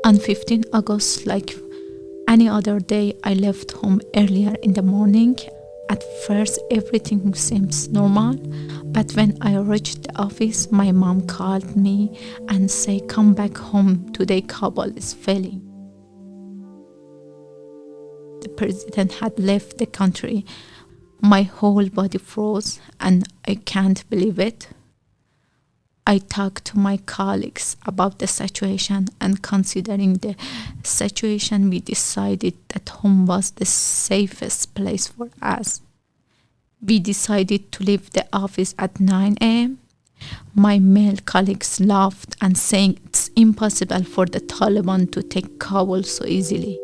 On 15 August, like any other day, I left home earlier in the morning. At first, everything seems normal, but when I reached the office, my mom called me and said, "Come back home, today Kabul is falling." The president had left the country. My whole body froze and I can't believe it. I talked to my colleagues about the situation, and considering the situation, we decided that home was the safest place for us. We decided to leave the office at 9 a.m. My male colleagues laughed and saying it's impossible for the Taliban to take Kabul so easily.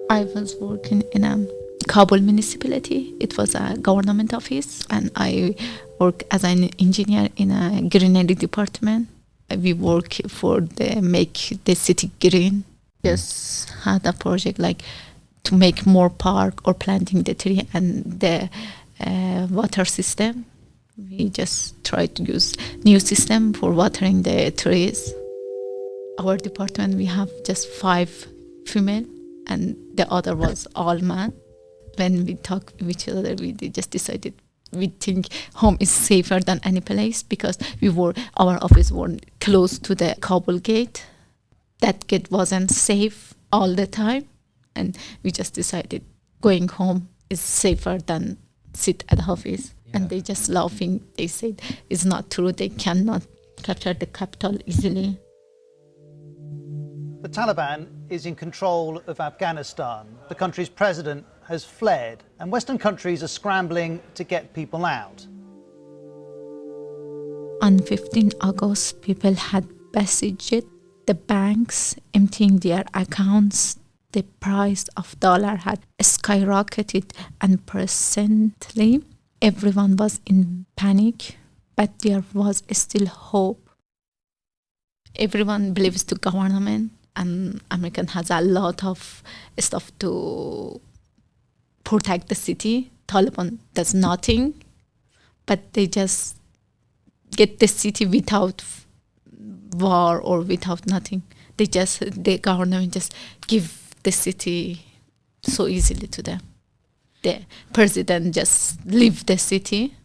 I was working in a Kabul municipality. It was a government office, and I work as an engineer in a greenery department. We work for make the city green. Just had a project like to make more park or planting the tree and the water system. We just try to use new system for watering the trees. Our department, we have just 5 female and the other was all man. When we talk with each other, we just decided we think home is safer than any place because our office was close to the Kabul gate. That gate wasn't safe all the time, and we just decided going home is safer than sit at the office. Yeah. And they just laughing. They said it's not true. They cannot capture the capital easily. The Taliban is in control of Afghanistan. The country's president has fled, and Western countries are scrambling to get people out. On 15 August, people had besieged the banks, emptying their accounts. The price of dollar had skyrocketed, and presently everyone was in panic, but there was still hope. Everyone believes the government, and America has a lot of stuff to protect the city. Taliban does nothing, but they just get the city without war or without nothing. The government just give the city so easily to them. The president just leave the city.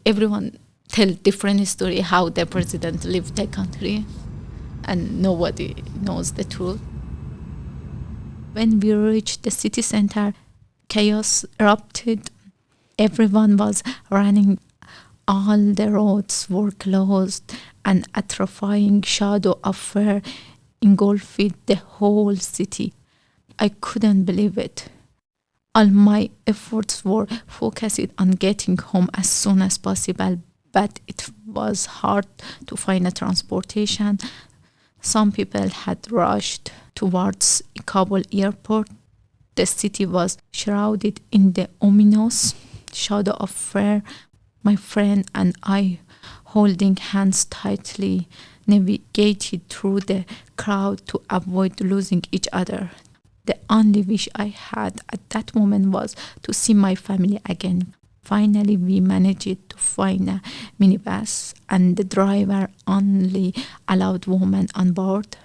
Everyone tell different story how the president leave the country, and nobody knows the truth. When we reached the city center, chaos erupted. Everyone was running. All the roads were closed, and a terrifying shadow of fear engulfed the whole city. I couldn't believe it. All my efforts were focused on getting home as soon as possible, but it was hard to find a transportation. Some people had rushed towards Kabul airport. The city was shrouded in the ominous shadow of fear. My friend and I, holding hands tightly, navigated through the crowd to avoid losing each other. The only wish I had at that moment was to see my family again. Finally, we managed to find a minibus, and the driver only allowed women on board.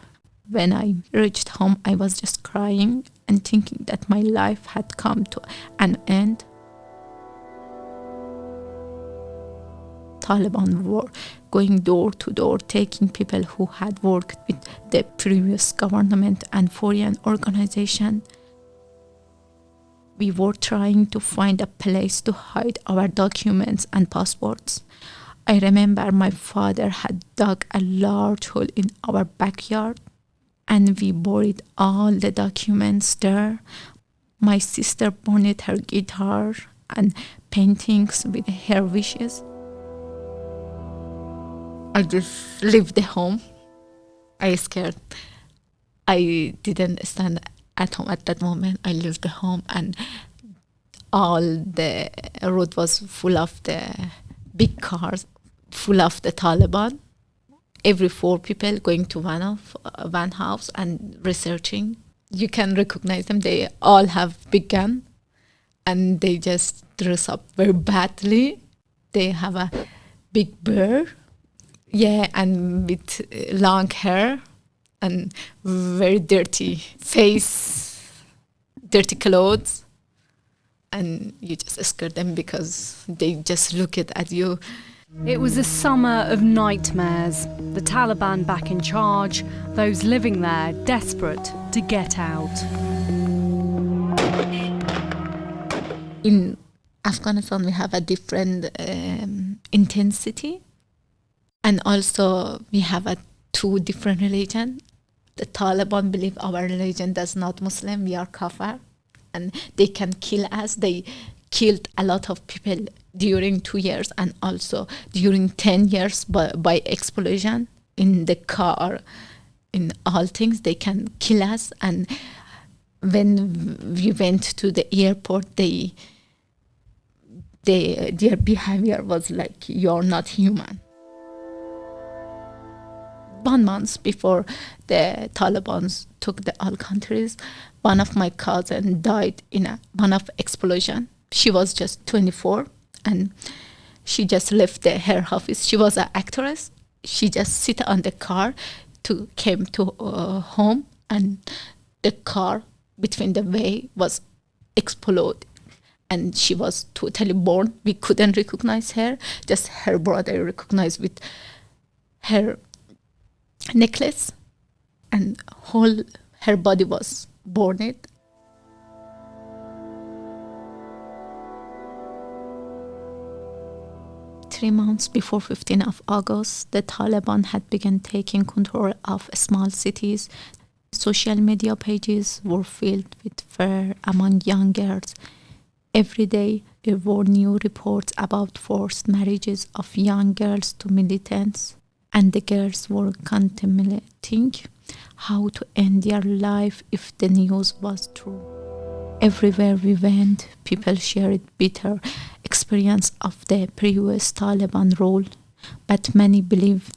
When I reached home, I was just crying and thinking that my life had come to an end. Taliban were going door to door, taking people who had worked with the previous government and foreign organization. We were trying to find a place to hide our documents and passports. I remember my father had dug a large hole in our backyard, and we buried all the documents there. My sister burned her guitar and paintings with her wishes. I just left the home. I was scared. I didn't stand at home at that moment. I left the home, and all the road was full of the big cars, full of the Taliban. Every 4 people going to one house and researching. You can recognize them. They all have big gun, and they just dress up very badly. They have a big beard. Yeah, and with long hair. and very dirty face, dirty clothes, and you just scare them because they just look at you. It was a summer of nightmares. The Taliban back in charge, those living there desperate to get out. In Afghanistan, we have a different intensity, and also we have two different religions. The Taliban believe our religion does not Muslim, we are kafir, and they can kill us. They killed a lot of people during 2 years and also during 10 years by explosion in the car, in all things. They can kill us. And when we went to the airport, their behavior was like, you're not human. 1 month before the Taliban took the all countries, one of my cousins died in one of explosion. She was just 24 and she just left her office. She was an actress. She just sit on the car came to home, and the car between the way was exploded. And she was totally born. We couldn't recognize her. Just her brother recognized with her necklace, and whole her body was burned. Three months before 15th of August, the Taliban had begun taking control of small cities. Social media pages were filled with fear among young girls. Every day, there were new reports about forced marriages of young girls to militants, and the girls were contemplating how to end their life if the news was true. Everywhere we went, people shared bitter experience of the previous Taliban rule, but many believed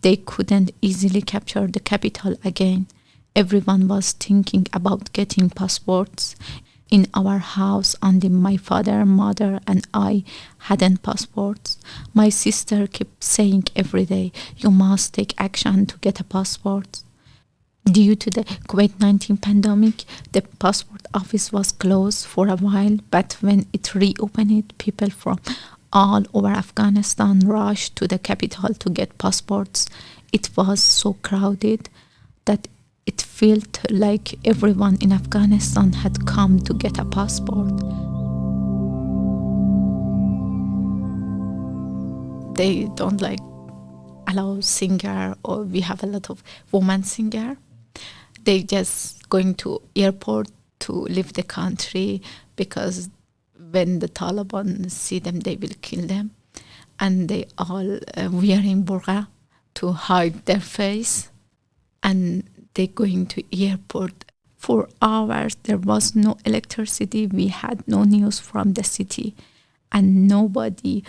they couldn't easily capture the capital again. Everyone was thinking about getting passports. In our house, only my father, mother, and I hadn't passports. My sister kept saying every day, you must take action to get a passport. Due to the COVID-19 pandemic, the passport office was closed for a while, but when it reopened, people from all over Afghanistan rushed to the capital to get passports. It was so crowded that it felt like everyone in Afghanistan had come to get a passport. They don't allow singer, or we have a lot of women singer. They just going to airport to leave the country because when the Taliban see them, they will kill them. And they all wearing burqa to hide their face. And they going to airport. For hours, there was no electricity. We had no news from the city. And nobody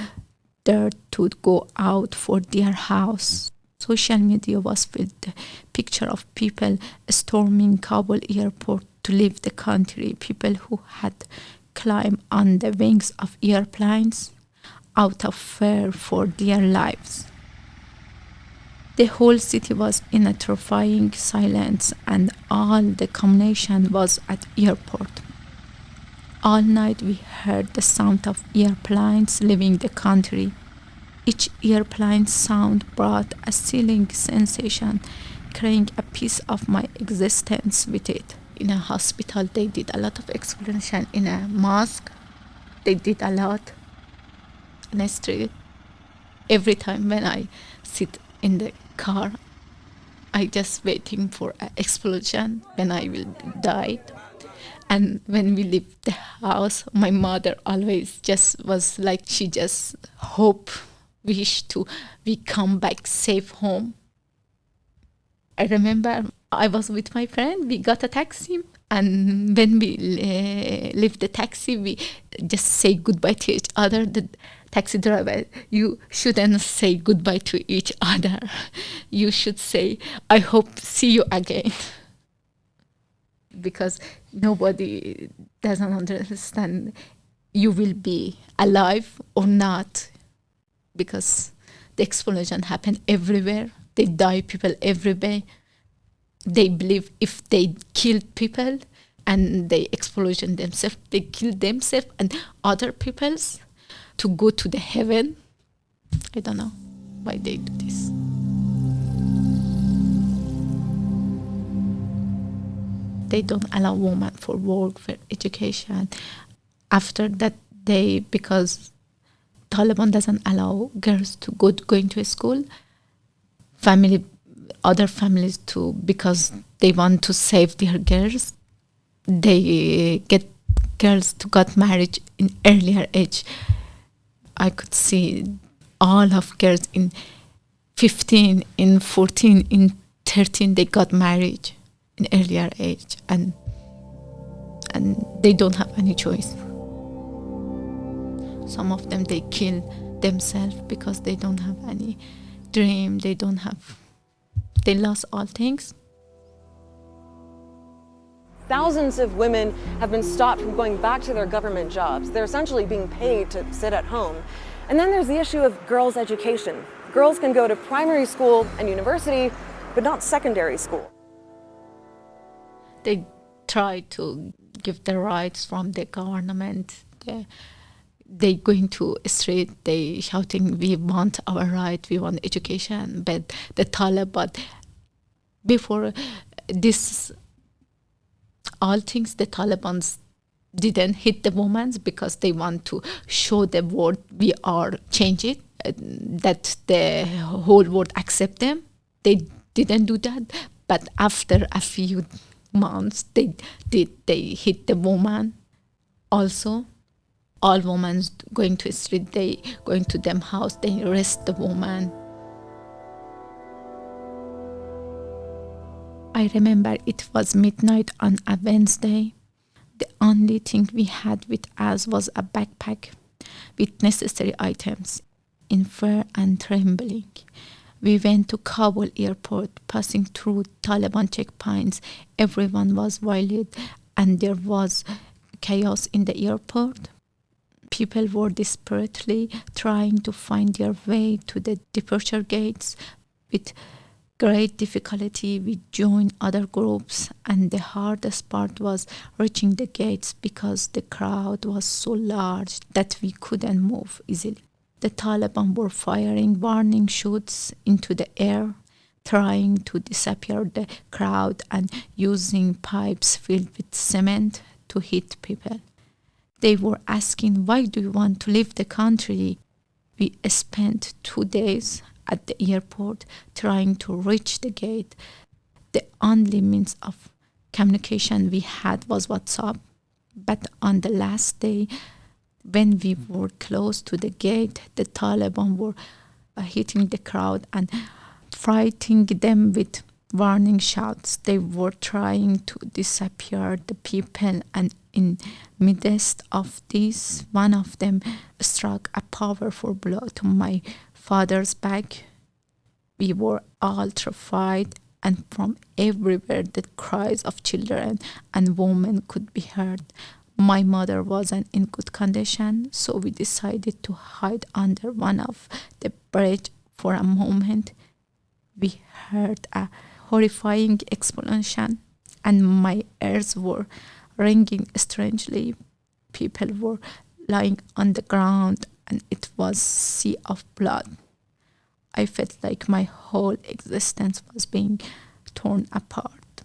dared to go out for their house. Social media was filled with picture of people storming Kabul airport to leave the country, people who had climbed on the wings of airplanes out of fear for their lives. The whole city was in a terrifying silence, and all the communication was at airport. All night we heard the sound of airplanes leaving the country. Each airplane sound brought a chilling sensation, carrying a piece of my existence with it. In a hospital, they did a lot of explanation. In a mosque, they did a lot. In a street, every time when I sit in the car, I just waiting for an explosion when I will die. And when we leave the house, my mother always just was like, she just wish we come back safe home. I remember I was with my friend, we got a taxi, and when we leave the taxi, we just say goodbye to each other. The taxi driver, you shouldn't say goodbye to each other. You should say, I hope see you again. Because nobody doesn't understand you will be alive or not. Because the explosion happened everywhere. They die people everywhere. They believe if they killed people and they explosion themselves, they kill themselves and other peoples to go to the heaven. I don't know why they do this. They don't allow women for work, for education. After that, because Taliban doesn't allow girls to going to school, other families too, because they want to save their girls, they get girls to get married in earlier age. I could see all of girls in 15, in 14, in 13, they got married in earlier age, and they don't have any choice. Some of them, they kill themselves because they don't have any dream, they lost all things. Thousands of women have been stopped from going back to their government jobs. They're essentially being paid to sit at home. And then there's the issue of girls' education. Girls can go to primary school and university, but not secondary school. They try to give the rights from the government. They going to street, they shouting, we want our right, we want education. But the Taliban, before this, all things, the Taliban didn't hit the women because they want to show the world we are changing, that the whole world accept them. They didn't do that. But after a few months, they hit the woman also. All women going to the street, they going to them house, they arrest the woman. I remember it was midnight on a Wednesday. The only thing we had with us was a backpack with necessary items. In fear and trembling, we went to Kabul airport, passing through Taliban checkpoints. Everyone was violent and there was chaos in the airport. People were desperately trying to find their way to the departure gates. With great difficulty, we joined other groups, and the hardest part was reaching the gates because the crowd was so large that we couldn't move easily. The Taliban were firing warning shots into the air, trying to disappear the crowd and using pipes filled with cement to hit people. They were asking, why do you want to leave the country? We spent 2 days at the airport trying to reach the gate. The only means of communication we had was WhatsApp. But on the last day, when we were close to the gate, the Taliban were hitting the crowd and frightening them with warning shouts. They were trying to disappear the people, and in midst of this, one of them struck a powerful blow to my father's back. We were all terrified, and from everywhere the cries of children and women could be heard. My mother wasn't in good condition, so we decided to hide under one of the bridge for a moment. We heard a horrifying explosion, and my ears were ringing strangely. People were lying on the ground, and it was a sea of blood. I felt like my whole existence was being torn apart.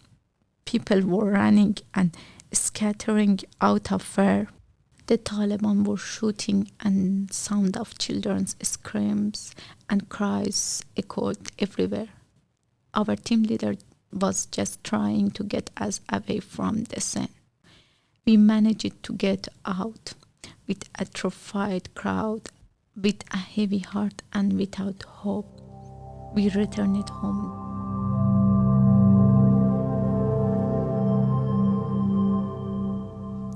People were running and scattering out of fear. The Taliban were shooting, and sound of children's screams and cries echoed everywhere. Our team leader was just trying to get us away from the scene. We managed to get out with a terrified crowd, with a heavy heart and without hope. We returned home.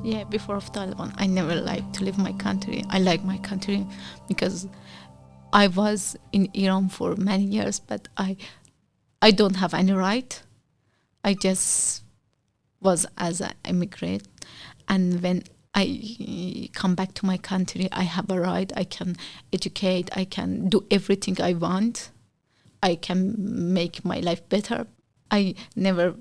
Yeah, before of Taliban, I never liked to leave my country. I like my country because I was in Iran for many years, but I don't have any right. I just was as an immigrant, and when I come back to my country, I have a right. I can educate. I can do everything I want. I can make my life better. I never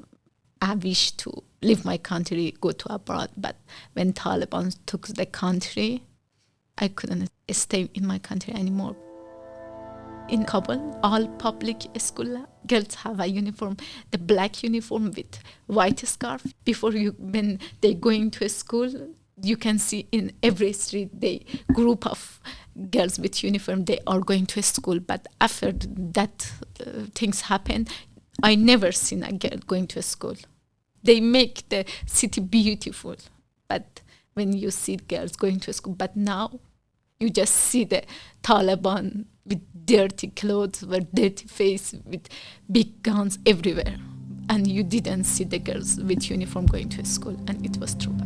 wish to leave my country, go to abroad. But when Taliban took the country, I couldn't stay in my country anymore. In Kabul, all public school girls have a uniform, the black uniform with white scarf. When they going to school, you can see in every street, they group of girls with uniform, they are going to school. But after that things happen, I never seen a girl going to school. They make the city beautiful, but when you see girls going to school, but now you just see the Taliban with dirty clothes, with dirty face, with big guns everywhere. And you didn't see the girls with uniform going to school, and it was true.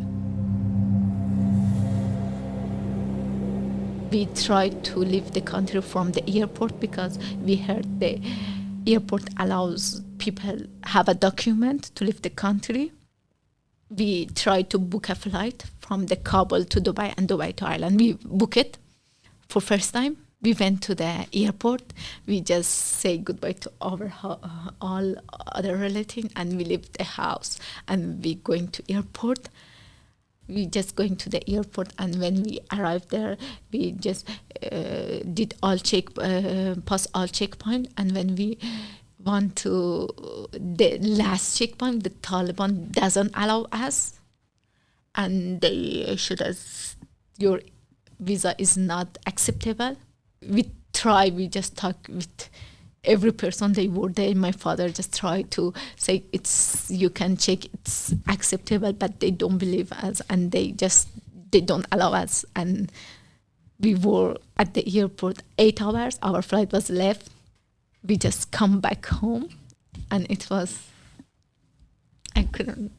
We tried to leave the country from the airport because we heard the airport allows people have a document to leave the country. We tried to book a flight from the Kabul to Dubai and Dubai to Ireland. We booked it for first time. We went to the airport. We just say goodbye to our all other relatives, and we leave the house. And we going to airport. We just going to the airport, and when we arrived there, we just did pass all checkpoint. And when we want to the last checkpoint, the Taliban doesn't allow us, and they showed us your visa is not acceptable. We just talk with every person they were there. My father just tried to say you can check it's acceptable, but they don't believe us, and they don't allow us. And we were at the airport 8 hours. Our flight was left. We just come back home, and I couldn't.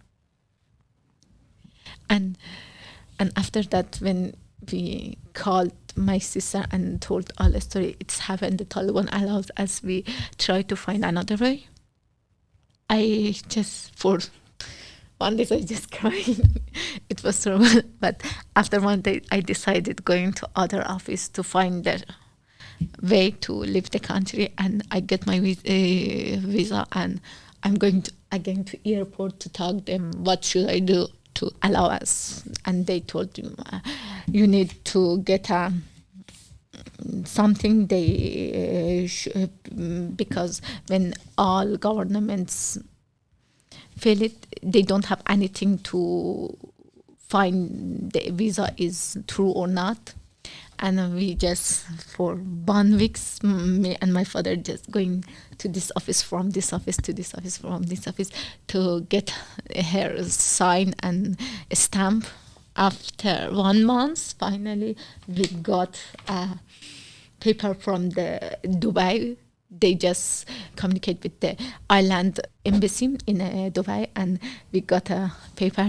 And after that, when we called my sister and told all the story, it's happened, the Taliban allows us, we try to find another way. For 1 day, I just crying. It was terrible. But after 1 day, I decided going to other office to find the way to leave the country, and I get my visa, and I'm going again to airport to talk them what should I do to allow us. And they told me you need to get something because when all governments fail it, they don't have anything to find the visa is true or not. And we just, for 1 week, me and my father just going to this office, from this office to this office, from this office, to get her sign and a stamp. After 1 month, finally, we got a paper from the Dubai. They just communicate with the island embassy in Dubai, and we got a paper.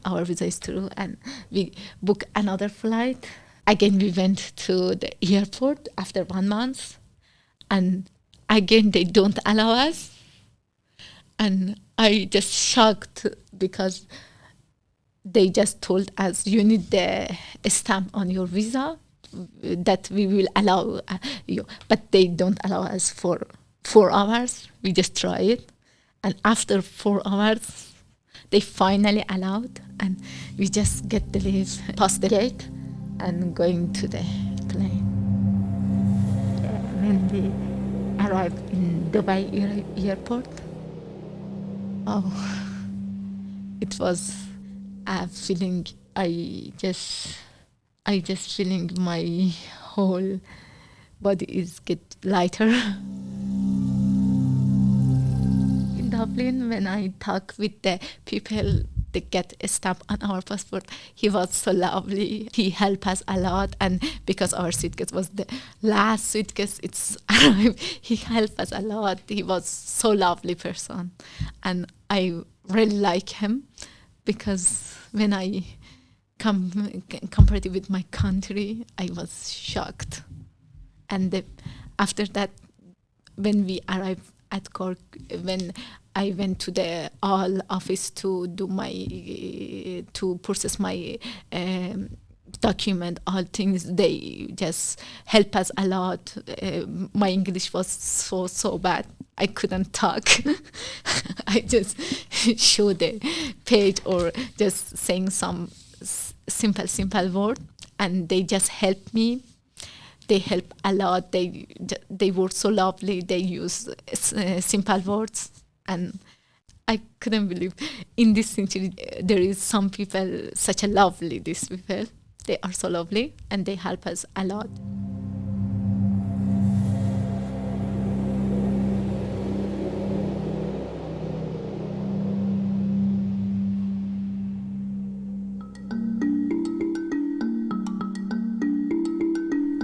Our visa is true, and we book another flight. Again, we went to the airport after 1 month, and again, they don't allow us. And I just shocked because they just told us, you need the stamp on your visa that we will allow you. But they don't allow us for 4 hours. We just try it. And after 4 hours, they finally allowed, and we just get the leave, past the gate, and going to the plane. When we arrived in Dubai airport, it was a feeling. I just feeling my whole body is get lighter. In Dublin, when I talk with the people, they get a stamp on our passport. He was so lovely. He helped us a lot, and because our suitcase was the last suitcase, it's arrived. He helped us a lot. He was so lovely person, and I really like him because when I compared it with my country, I was shocked. And after that, when we arrived at Cork, when I went to the all office to do to process my document, all things, they just help us a lot. My English was so bad. I couldn't talk. I just show the page or just saying some simple word, and they just help me. They help a lot. They were so lovely. They use simple words, and I couldn't believe in this century there is some people such a lovely. These people, they are so lovely, and they help us a lot.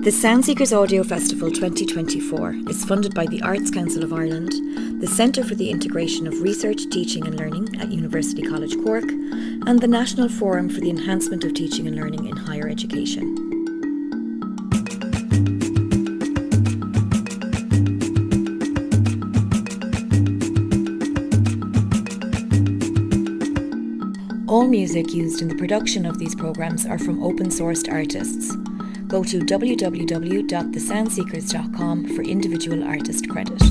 The Soundseekers Audio Festival 2024 is funded by the Arts Council of Ireland, the Centre for the Integration of Research, Teaching and Learning at University College Cork, and the National Forum for the Enhancement of Teaching and Learning in Higher Education. All music used in the production of these programmes are from open-sourced artists. Go to www.thesoundseekers.com for individual artist credit.